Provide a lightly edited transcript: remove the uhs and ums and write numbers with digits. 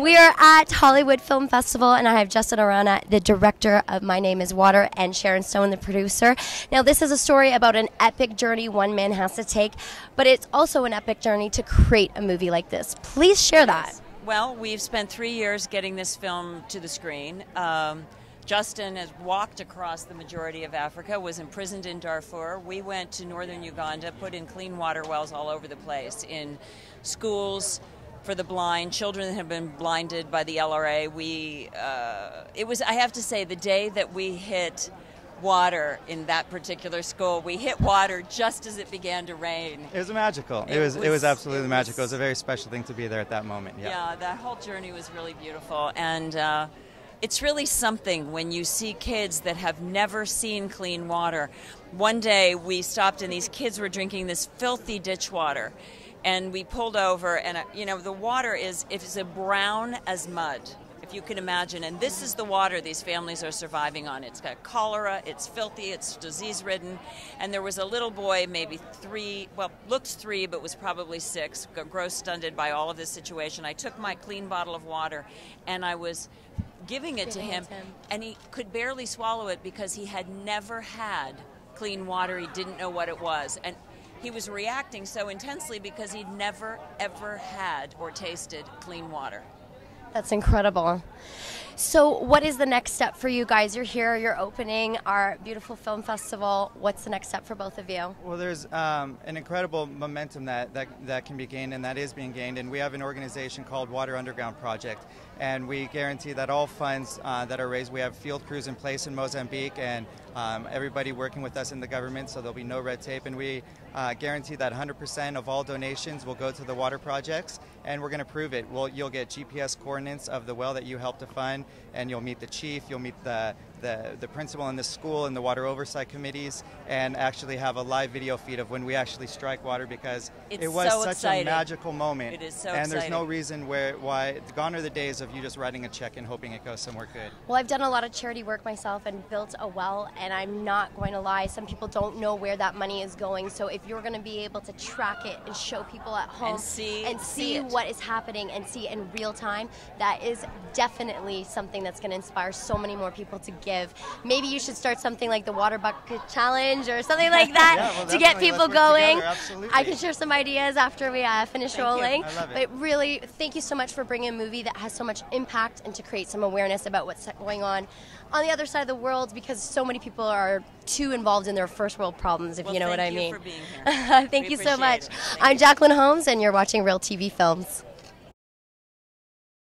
We are at Hollywood Film Festival, and I have Justin Arana, the director of My Name is Water, and Sharon, the producer. Now, this is a story about an epic journey one man has to take, but it's also an epic journey to create a movie like this. Please share that. Well, we've spent 3 years getting this film to the screen. Justin has walked across the majority of Africa, was imprisoned in Darfur. We went to northern Uganda, put in clean water wells all over the place, in schools for the blind, children that have been blinded by the LRA. It was, I have to say, the day that we hit water in that particular school, we hit water just as it began to rain. It was magical. It was absolutely magical. It was a very special thing to be there at that moment. Yeah, that whole journey was really beautiful, and it's really something when you see kids that have never seen clean water. One day we stopped and these kids were drinking this filthy ditch water, and we pulled over, and you know, the water is as brown as mud, if you can imagine, and this is the water these families are surviving on. It's got cholera, it's filthy, it's disease-ridden, and there was a little boy, maybe 3, well, looked 3, but was probably 6, gross stunted by all of this situation. I took my clean bottle of water, and I was giving it to him, and he could barely swallow it because he had never had clean water. He didn't know what it was, and he was reacting so intensely because he'd never, ever had or tasted clean water. That's incredible. So what is the next step for you guys? You're here, you're opening our beautiful film festival. What's the next step for both of you? Well, there's an incredible momentum that can be gained, and that is being gained, and we have an organization called Water Underground Project, and we guarantee that all funds that are raised, we have field crews in place in Mozambique, and everybody working with us in the government, so there'll be no red tape, and we guarantee that 100% of all donations will go to the water projects, and we're going to prove it. You'll get GPS coordinates of the well that you helped to fund, and you'll meet the chief, you'll meet the principal in the school and the water oversight committees, and actually have a live video feed of when we actually strike water, because it was so such exciting. A magical moment. It is so and exciting. There's no reason why gone are the days of you just writing a check and hoping it goes somewhere good. Well, I've done a lot of charity work myself and built a well, and I'm not going to lie, some people don't know where that money is going, so if you're going to be able to track it and show people at home and see what is happening and see in real time, that is definitely something that's going to inspire so many more people to give. Maybe you should start something like the Water Bucket Challenge or something like that to get people going. I can share some ideas after we finish rolling. I love it. But really, thank you so much for bringing a movie that has so much impact and to create some awareness about what's going on the other side of the world, because so many people are too involved in their first world problems, if you know what I mean. Thank you for being here. Thank you so much. I'm Jacelyn Holmes, and you're watching Real TV Films.